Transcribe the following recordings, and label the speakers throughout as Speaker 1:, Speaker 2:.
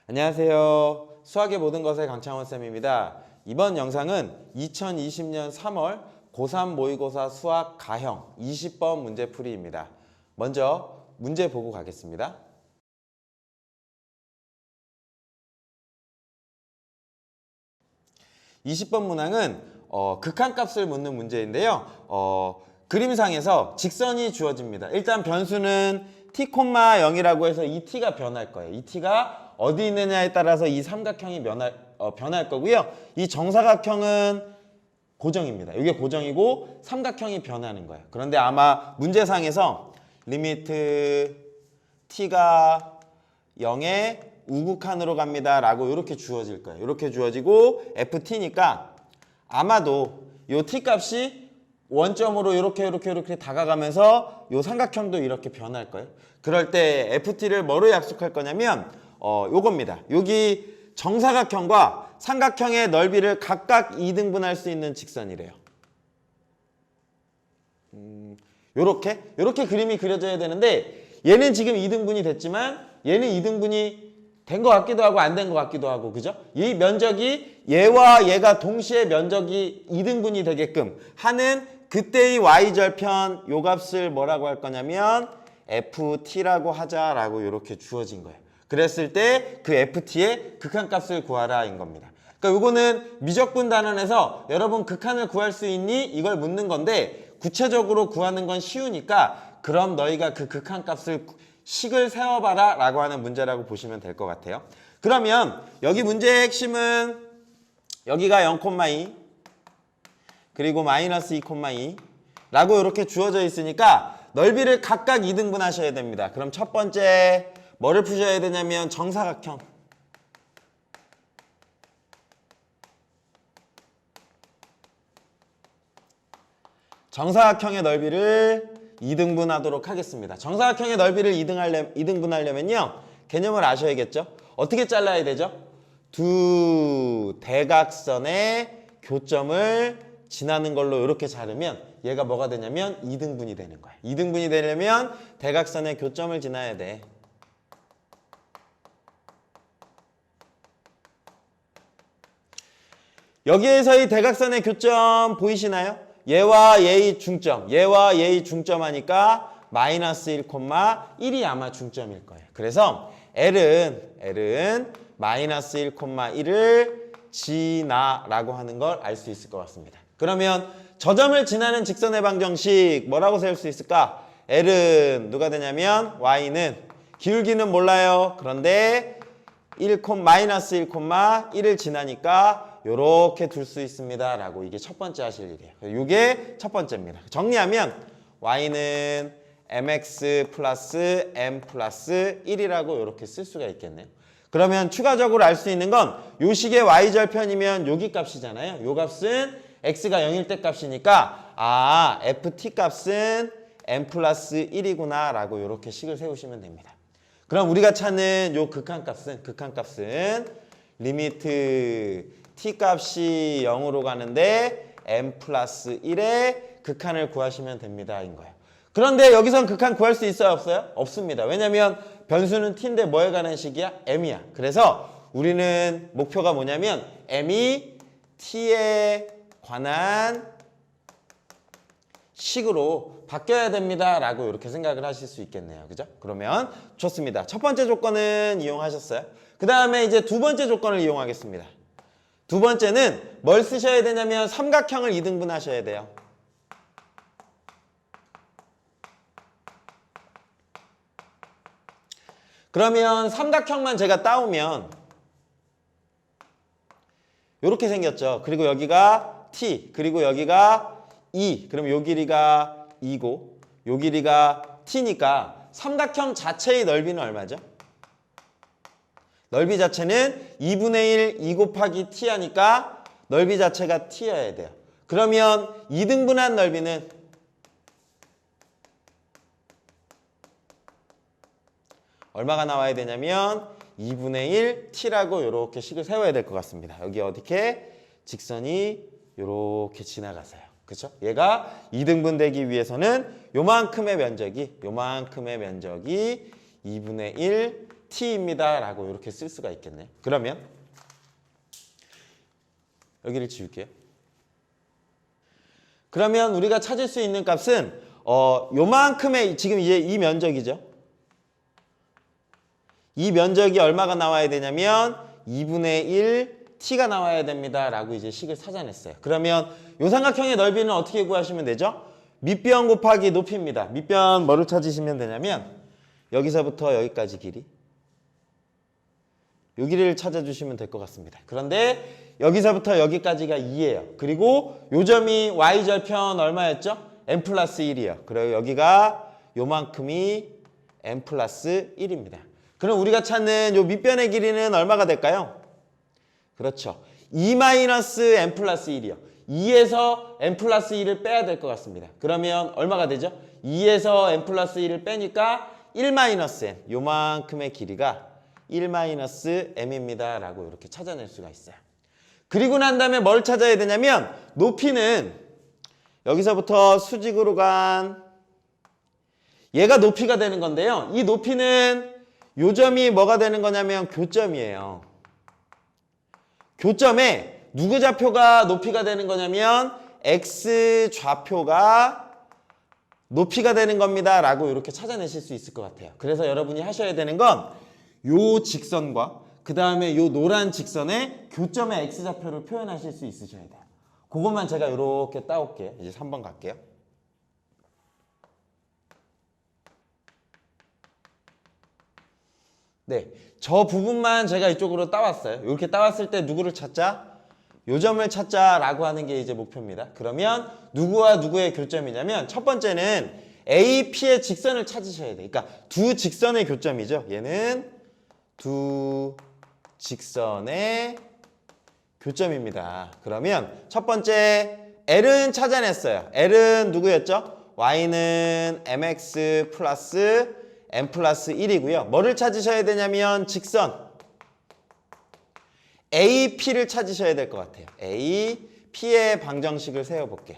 Speaker 1: 안녕하세요. 수학의 모든 것의 강창원쌤입니다. 이번 영상은 2020년 3월 고3 모의고사 수학 가형 20번 문제풀이입니다. 먼저 문제 보고 가겠습니다. 20번 문항은 극한값을 묻는 문제인데요. 그림상에서 직선이 주어집니다. 일단 변수는 t,0이라고 해서 이 t가 변할 거예요. 이 t가 어디 있느냐에 따라서 이 삼각형이 변할 거고요. 이 정사각형은 고정입니다. 이게 고정이고 삼각형이 변하는 거예요. 그런데 아마 문제상에서 리미트 t가 0에 우극한으로 갑니다 라고 이렇게 주어질 거예요. 이렇게 주어지고 ft니까 아마도 이 t 값이 원점으로 이렇게 다가가면서 이 삼각형도 이렇게 변할 거예요. 그럴 때 ft를 뭐로 약속할 거냐면 요겁니다. 여기 정사각형과 삼각형의 넓이를 각각 2등분할 수 있는 직선이래요. 요렇게 그림이 그려져야 되는데 얘는 지금 2등분이 됐지만 얘는 2등분이 된 것 같기도 하고 안 된 것 같기도 하고, 그죠? 이 면적이 얘와 얘가 동시에 면적이 2등분이 되게끔 하는 그때의 y절편 요 값을 뭐라고 할 거냐면 ft라고 하자라고 이렇게 주어진 거예요. 그랬을 때 그 ft의 극한값을 구하라인 겁니다. 그러니까 요거는 미적분 단원에서 여러분 극한을 구할 수 있니? 이걸 묻는 건데 구체적으로 구하는 건 쉬우니까 그럼 너희가 그 극한값을 식을 세워봐라 라고 하는 문제라고 보시면 될 것 같아요. 그러면 여기 문제의 핵심은 여기가 0,2 그리고 마이너스 2,2 라고 이렇게 주어져 있으니까 넓이를 각각 2등분 하셔야 됩니다. 그럼 첫 번째 뭐를 푸셔야 되냐면 정사각형. 정사각형의 넓이를 2등분 하도록 하겠습니다. 정사각형의 넓이를 2등분 하려면요. 개념을 아셔야겠죠? 어떻게 잘라야 되죠? 두 대각선의 교점을 지나는 걸로 이렇게 자르면 얘가 뭐가 되냐면 2등분이 되는 거예요. 2등분이 되려면 대각선의 교점을 지나야 돼. 여기에서의 대각선의 교점 보이시나요? 얘와 얘의 중점, 얘와 얘의 중점 하니까 마이너스 1,1이 아마 중점일 거예요. 그래서 L은 마이너스 1,1을 지나라고 하는 걸 알 수 있을 것 같습니다. 그러면 저 점을 지나는 직선의 방정식 뭐라고 세울 수 있을까? L은 누가 되냐면 Y는 기울기는 몰라요. 그런데 마이너스 1,1을 지나니까 요렇게 둘 수 있습니다 라고 이게 첫 번째 하실 일이에요. 이게 첫 번째입니다. 정리하면 y는 mx 플러스 m 플러스 1이라고 이렇게 쓸 수가 있겠네요. 그러면 추가적으로 알 수 있는 건 요 식의 y절편이면 여기 값이잖아요. 요 값은 x가 0일 때 값이니까 ft 값은 m 플러스 1이구나 라고 이렇게 식을 세우시면 됩니다. 그럼 우리가 찾는 요 극한값은 리미트 t 값이 0으로 가는데 m 플러스 1의 극한을 구하시면 됩니다 인 거예요. 그런데 여기선 극한 구할 수 있어요 없어요? 없습니다. 왜냐면 변수는 t인데 뭐에 관한 식이야? m이야. 그래서 우리는 목표가 뭐냐면 m이 t에 관한 식으로 바뀌어야 됩니다 라고 이렇게 생각을 하실 수 있겠네요. 그죠? 그러면 좋습니다. 첫 번째 조건은 이용하셨어요. 그 다음에 이제 두 번째 조건을 이용하겠습니다. 두 번째는 뭘 쓰셔야 되냐면 삼각형을 2등분 하셔야 돼요. 그러면 삼각형만 제가 따오면 이렇게 생겼죠. 그리고 여기가 t, 그리고 여기가 2. 그럼 요 길이가 2고 요 길이가 t니까 삼각형 자체의 넓이는 얼마죠? 넓이 자체는 2분의 1 2 곱하기 t 하니까 넓이 자체가 t여야 돼요. 그러면 2등분한 넓이는 얼마가 나와야 되냐면 2분의 1 t라고 이렇게 식을 세워야 될 것 같습니다. 여기 어떻게 직선이 이렇게 지나가세요. 그렇죠? 얘가 2등분 되기 위해서는 요만큼의 면적이 2분의 1 t입니다 라고 이렇게 쓸 수가 있겠네요. 그러면 여기를 지울게요. 그러면 우리가 찾을 수 있는 값은 요만큼의 지금 이제 이 면적이죠. 이 면적이 얼마가 나와야 되냐면 2분의 1 t가 나와야 됩니다 라고 이제 식을 찾아냈어요. 그러면 요 삼각형의 넓이는 어떻게 구하시면 되죠? 밑변 곱하기 높이입니다. 밑변 뭐를 찾으시면 되냐면 여기서부터 여기까지 길이, 요 길이를 찾아주시면 될 것 같습니다. 그런데 여기서부터 여기까지가 2예요. 그리고 요 점이 y절편 얼마였죠? n 플러스 1이요. 그리고 여기가 요만큼이 n 플러스 1입니다. 그럼 우리가 찾는 요 밑변의 길이는 얼마가 될까요? 그렇죠. 2-n 플러스 1이요. 2에서 n 플러스 1을 빼야 될 것 같습니다. 그러면 얼마가 되죠? 2에서 n 플러스 1을 빼니까 1-n, 요만큼의 길이가 1-m입니다 라고 이렇게 찾아낼 수가 있어요. 그리고 난 다음에 뭘 찾아야 되냐면 높이는 여기서부터 수직으로 간 얘가 높이가 되는 건데요. 이 높이는 요 점이 뭐가 되는 거냐면 교점이에요. 교점에 누구 좌표가 높이가 되는 거냐면 x 좌표가 높이가 되는 겁니다 라고 이렇게 찾아내실 수 있을 것 같아요. 그래서 여러분이 하셔야 되는 건 요 직선과 그 다음에 요 노란 직선의 교점의 x좌표를 표현하실 수 있으셔야 돼요. 그것만 제가 이렇게 따올게요. 이제 3번 갈게요. 네, 저 부분만 제가 이쪽으로 따왔어요. 이렇게 따왔을 때 누구를 찾자? 요 점을 찾자라고 하는 게 이제 목표입니다. 그러면 누구와 누구의 교점이냐면 첫 번째는 A, P의 직선을 찾으셔야 돼요. 그러니까 두 직선의 교점이죠. 얘는 두 직선의 교점입니다. 그러면 첫 번째 L은 찾아냈어요. L은 누구였죠? Y는 mx 플러스 n 플러스 1이고요. 뭐를 찾으셔야 되냐면 직선 AP를 찾으셔야 될 것 같아요. AP의 방정식을 세워볼게요.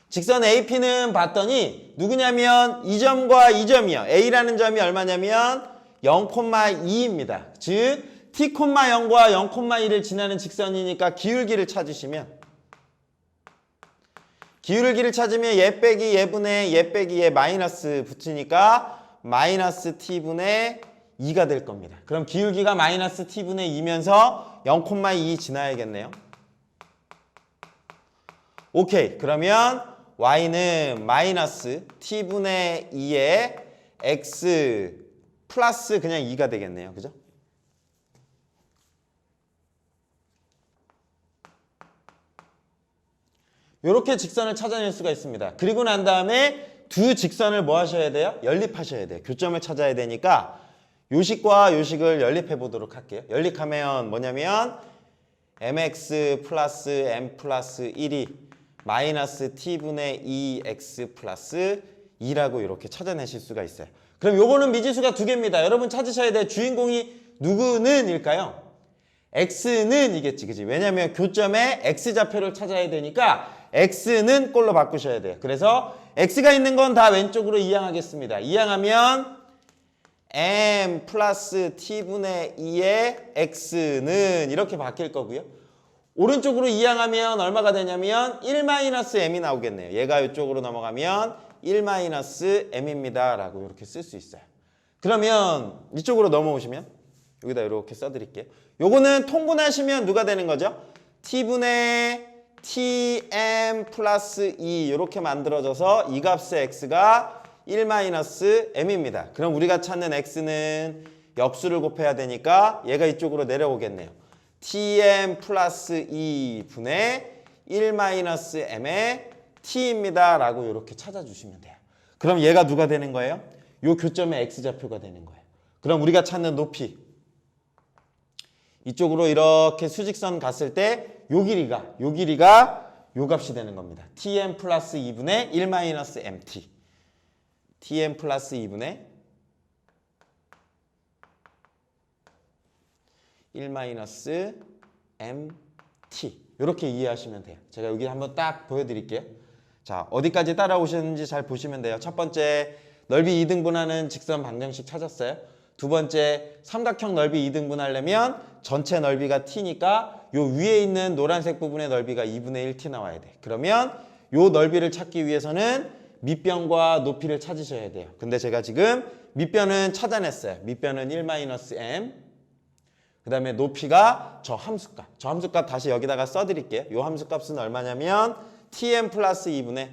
Speaker 1: 직선 AP는 봤더니 누구냐면 이 점과 이 점이요. A라는 점이 얼마냐면 0,2입니다. 즉 T,0과 0,2를 지나는 직선이니까 기울기를 찾으시면 기울기를 찾으면 얘 빼기 얘분의 얘 빼기 얘 마이너스 붙으니까 마이너스 T분의 2가 될 겁니다. 그럼 기울기가 마이너스 T분의 2면서 0,2 지나야겠네요. 오케이. 그러면 Y는 마이너스 T분의 2에 X 플러스 그냥 2가 되겠네요. 그죠? 이렇게 직선을 찾아낼 수가 있습니다. 그리고 난 다음에 두 직선을 뭐 하셔야 돼요? 연립하셔야 돼요. 교점을 찾아야 되니까 요식과 요식을 연립해 보도록 할게요. 연립하면 뭐냐면 mx 플러스 m 플러스 1이 마이너스 t분의 2x 플러스 2라고 이렇게 찾아내실 수가 있어요. 그럼 요거는 미지수가 두 개입니다. 여러분 찾으셔야 돼요. 주인공이 누구는 일까요? x는 이겠지, 그지? 왜냐면 교점에 x좌표를 찾아야 되니까 x는 꼴로 바꾸셔야 돼요. 그래서 x가 있는 건 다 왼쪽으로 이항하겠습니다. 이항하면 m 플러스 t분의 2의 x는 이렇게 바뀔 거고요. 오른쪽으로 이항하면 얼마가 되냐면 1-m이 나오겠네요. 얘가 이쪽으로 넘어가면 1-m입니다 라고 이렇게 쓸 수 있어요. 그러면 이쪽으로 넘어오시면 여기다 이렇게 써드릴게요. 요거는 통분하시면 누가 되는 거죠? t분의 tm 플러스 2 이렇게 만들어져서 이 값의 x가 1-m입니다. 그럼 우리가 찾는 x는 역수를 곱해야 되니까 얘가 이쪽으로 내려오겠네요. tm 플러스 2분의 1-m의 t입니다 라고 이렇게 찾아주시면 돼요. 그럼 얘가 누가 되는 거예요? 요 교점의 x좌표가 되는 거예요. 그럼 우리가 찾는 높이 이쪽으로 이렇게 수직선 갔을 때 요 길이가 요 값이 되는 겁니다. tm 플러스 2분의 1-mt tm 플러스 2분의 1-mt 이렇게 이해하시면 돼요. 제가 여기 한번 딱 보여드릴게요. 자, 어디까지 따라오셨는지 잘 보시면 돼요. 첫 번째 넓이 2등분하는 직선 방정식 찾았어요. 두 번째, 삼각형 넓이 2등분하려면 전체 넓이가 t니까 요 위에 있는 노란색 부분의 넓이가 2분의 1t 나와야 돼. 그러면 요 넓이를 찾기 위해서는 밑변과 높이를 찾으셔야 돼요. 근데 제가 지금 밑변은 찾아냈어요. 밑변은 1-m. 그 다음에 높이가 저 함수값. 저 함수값 다시 여기다가 써드릴게요. 요 함수값은 얼마냐면 tm 플러스 2분의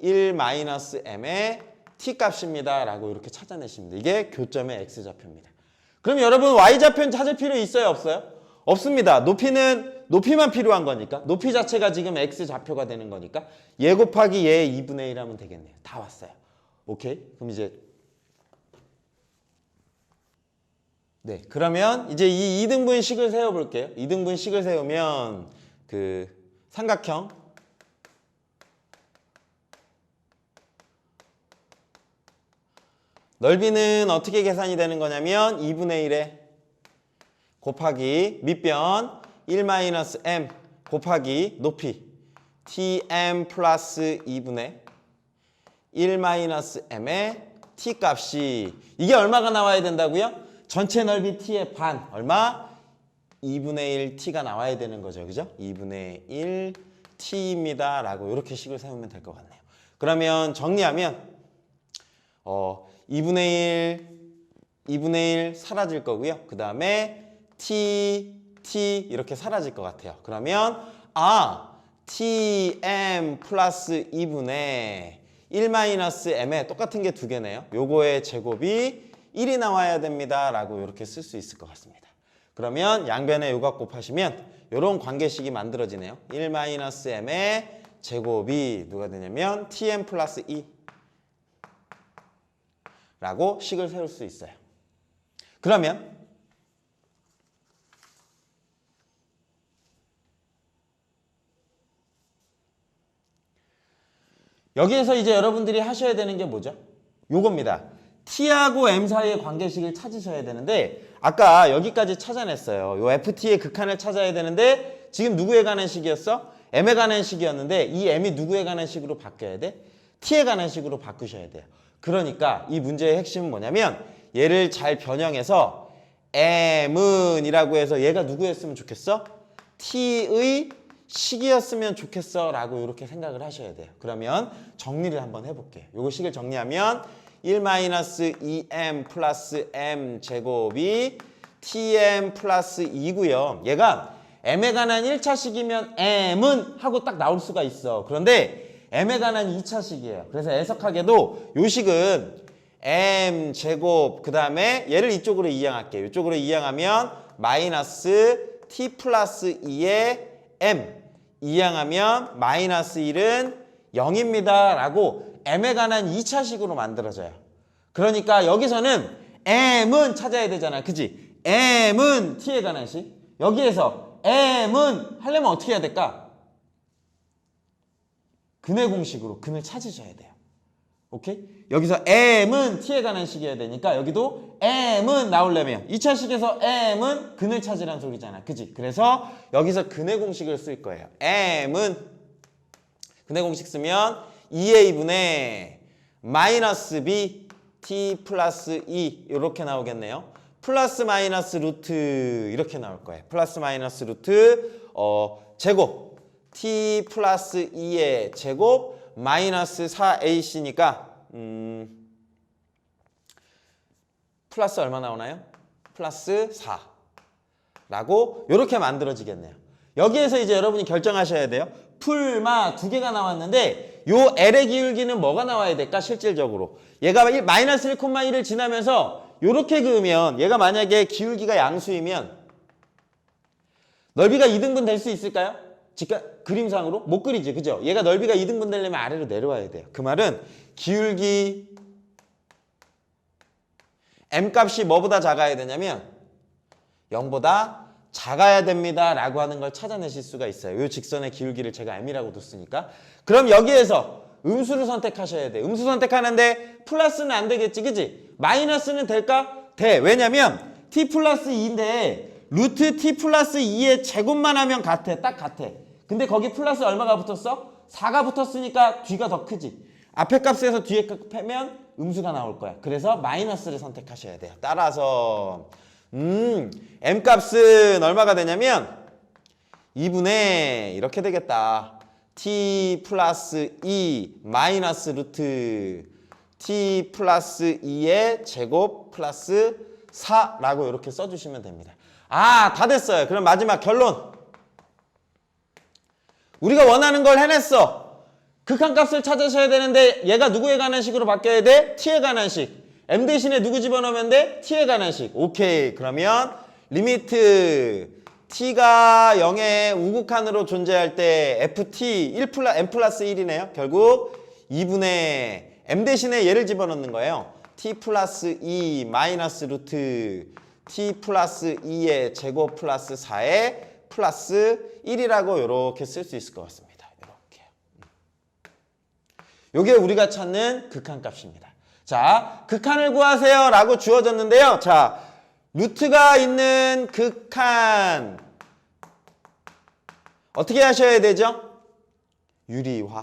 Speaker 1: 1-m의 t값입니다. 라고 이렇게 찾아내십니다. 이게 교점의 x좌표입니다. 그럼 여러분 y좌표는 찾을 필요 있어요? 없어요? 없습니다. 높이만 필요한 거니까. 높이 자체가 지금 x좌표가 되는 거니까 얘 곱하기 얘 2분의 1 하면 되겠네요. 다 왔어요. 오케이? 그럼 이제 네, 그러면 이제 이 2등분식을 세워볼게요. 2등분식을 세우면 그 삼각형 넓이는 어떻게 계산이 되는 거냐면 2분의 1에 곱하기 밑변 1-m 곱하기 높이 tm 플러스 2분의 1-m의 t값이 이게 얼마가 나와야 된다고요? 전체 넓이 t의 반 얼마? 2분의 1t가 나와야 되는 거죠. 그죠? 2분의 1t입니다. 라고 이렇게 식을 세우면 될 것 같네요. 그러면 정리하면 2분의 1 사라질 거고요. 그 다음에 t 이렇게 사라질 것 같아요. 그러면 tm 플러스 2분의 1-m에 똑같은 게 두 개네요. 요거의 제곱이 1이 나와야 됩니다. 라고 이렇게 쓸 수 있을 것 같습니다. 그러면 양변에 요각 곱하시면 이런 관계식이 만들어지네요. 1-m의 제곱이 누가 되냐면 tm 플러스 2 라고 식을 세울 수 있어요. 그러면 여기에서 이제 여러분들이 하셔야 되는 게 뭐죠? 요겁니다. t하고 m 사이의 관계식을 찾으셔야 되는데 아까 여기까지 찾아냈어요. 요 ft의 극한을 찾아야 되는데 지금 누구에 관한 식이었어? m에 관한 식이었는데 이 m이 누구에 관한 식으로 바뀌어야 돼? t에 관한 식으로 바꾸셔야 돼요. 그러니까 이 문제의 핵심은 뭐냐면 얘를 잘 변형해서 m은 이라고 해서 얘가 누구였으면 좋겠어? t의 식이었으면 좋겠어 라고 이렇게 생각을 하셔야 돼요. 그러면 정리를 한번 해볼게요. 요거 식을 정리하면 1-2m 플러스 m 제곱이 tm 플러스 2고요. 얘가 m에 관한 1차식이면 m은 하고 딱 나올 수가 있어. 그런데 m에 관한 2차식이에요. 그래서 애석하게도 요 식은 m 제곱 그 다음에 얘를 이쪽으로 이항할게요. 이쪽으로 이항하면 마이너스 t 플러스 2의 m 이항하면 마이너스 1은 0입니다. 라고 m에 관한 2차식으로 만들어져요. 그러니까 여기서는 m은 찾아야 되잖아. 그치? m은 t에 관한 식. 여기에서 m은 하려면 어떻게 해야 될까? 근의 공식으로 근을 찾으셔야 돼요. 오케이? 여기서 m은 t에 관한 식이어야 되니까 여기도 m은 나오려면 2차식에서 m은 근을 찾으란 소리잖아. 그치? 그래서 여기서 근의 공식을 쓸 거예요. m은 근의 공식 쓰면 2a분의 마이너스 b t 플러스 2 이렇게 나오겠네요. 플러스 마이너스 루트 이렇게 나올 거예요. 플러스 마이너스 루트 제곱 t 플러스 2의 제곱 마이너스 4ac니까 플러스 얼마 나오나요? 플러스 4라고 이렇게 만들어지겠네요. 여기에서 이제 여러분이 결정하셔야 돼요. 풀마 두 개가 나왔는데 요 L의 기울기는 뭐가 나와야 될까? 실질적으로 얘가 마이너스 1,1을 지나면서 요렇게 그으면 얘가 만약에 기울기가 양수이면 넓이가 2등분 될 수 있을까요? 그림상으로 못 그리지, 그죠? 얘가 넓이가 2등분 되려면 아래로 내려와야 돼요. 그 말은 기울기 m 값이 뭐보다 작아야 되냐면 0보다 작아야 됩니다 라고 하는 걸 찾아내실 수가 있어요. 이 직선의 기울기를 제가 m이라고 뒀으니까. 그럼 여기에서 음수를 선택하셔야 돼요. 음수 선택하는데 플러스는 안 되겠지, 그치? 마이너스는 될까? 돼. 왜냐면 t 플러스 2인데 루트 t 플러스 2의 제곱만 하면 같아. 딱 같아. 근데 거기 플러스 얼마가 붙었어? 4가 붙었으니까 뒤가 더 크지. 앞에 값에서 뒤에 값 빼면 음수가 나올 거야. 그래서 마이너스를 선택하셔야 돼요. 따라서 m 값은 얼마가 되냐면 2분의 이렇게 되겠다. t 플러스 2 마이너스 루트 t 플러스 2의 제곱 플러스 4라고 이렇게 써주시면 됩니다. 아, 다 됐어요. 그럼 마지막 결론. 우리가 원하는 걸 해냈어. 극한값을 찾으셔야 되는데 얘가 누구에 관한 식으로 바뀌어야 돼? t에 관한 식. m 대신에 누구 집어넣으면 돼? t에 관한 식. 오케이. 그러면 리미트 t가 0의 우극한으로 존재할 때 ft m 플러스 1이네요. 결국 2분의 m 대신에 얘를 집어넣는 거예요. t 플러스 2 마이너스 루트 t 플러스 2의 제곱 플러스 4의 플러스 1이라고 이렇게 쓸 수 있을 것 같습니다. 이렇게. 요게 우리가 찾는 극한값입니다. 자, 극한을 구하세요 라고 주어졌는데요. 자, 루트가 있는 극한 어떻게 하셔야 되죠? 유리화.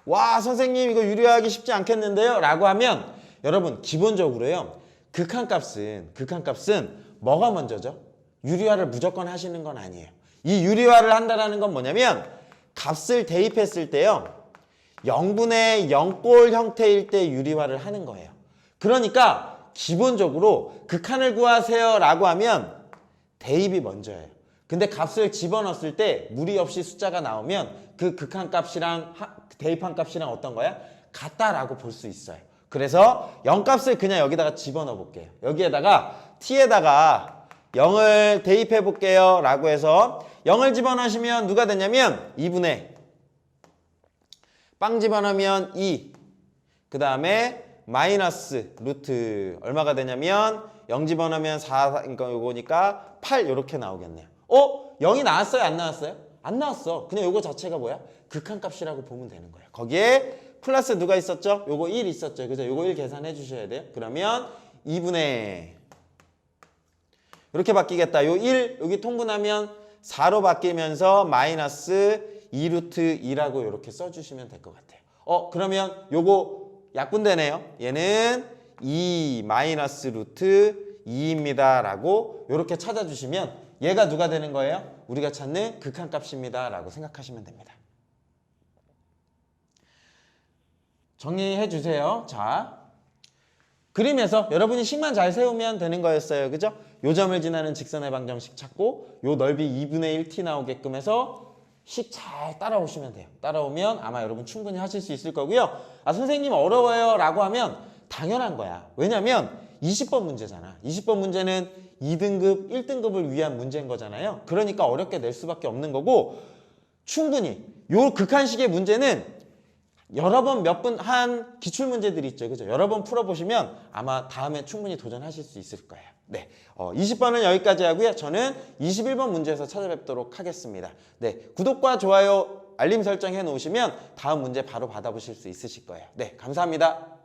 Speaker 1: 와, 선생님 이거 유리화하기 쉽지 않겠는데요? 라고 하면 여러분 기본적으로요. 극한값은 뭐가 먼저죠? 유리화를 무조건 하시는 건 아니에요. 이 유리화를 한다는 건 뭐냐면 값을 대입했을 때요. 0분의 0꼴 형태일 때 유리화를 하는 거예요. 그러니까 기본적으로 극한을 구하세요 라고 하면 대입이 먼저예요. 근데 값을 집어넣었을 때 무리 없이 숫자가 나오면 그 극한값이랑 대입한 값이랑 어떤 거야? 같다라고 볼 수 있어요. 그래서 0값을 그냥 여기다가 집어넣어 볼게요. 여기에다가 t에다가 0을 대입해 볼게요 라고 해서 0을 집어넣으시면 누가 되냐면 2분의 빵 집어넣으면 2 그 다음에 마이너스 루트 얼마가 되냐면 0 집어넣으면 4 그러니까 요거니까 8 이렇게 나오겠네요. 0이 나왔어요? 안 나왔어요? 안 나왔어. 그냥 요거 자체가 뭐야? 극한값이라고 보면 되는 거예요. 거기에 플러스 누가 있었죠? 요거 1 있었죠. 그죠? 요거 1 계산해 주셔야 돼요. 그러면 2분의 이렇게 바뀌겠다. 요 1 여기 통분하면 4로 바뀌면서 마이너스 2루트 2라고 이렇게 써주시면 될 것 같아요. 그러면 요거 약분되네요. 얘는 2 마이너스 루트 2입니다. 라고 이렇게 찾아주시면 얘가 누가 되는 거예요? 우리가 찾는 극한값입니다. 라고 생각하시면 됩니다. 정리해 주세요. 자, 그림에서 여러분이 식만 잘 세우면 되는 거였어요. 그죠? 요 점을 지나는 직선의 방정식 찾고 요 넓이 2분의 1t 나오게끔 해서 식 잘 따라오시면 돼요. 따라오면 아마 여러분 충분히 하실 수 있을 거고요. 아, 선생님 어려워요 라고 하면 당연한 거야. 왜냐면 20번 문제잖아. 20번 문제는 2등급, 1등급을 위한 문제인 거잖아요. 그러니까 어렵게 낼 수밖에 없는 거고 충분히 요 극한식의 문제는 여러 번 몇 분 한 기출문제들이 있죠. 그죠? 여러 번 풀어보시면 아마 다음에 충분히 도전하실 수 있을 거예요. 네, 20번은 여기까지 하고요. 저는 21번 문제에서 찾아뵙도록 하겠습니다. 네, 구독과 좋아요, 알림 설정 해놓으시면 다음 문제 바로 받아보실 수 있으실 거예요. 네, 감사합니다.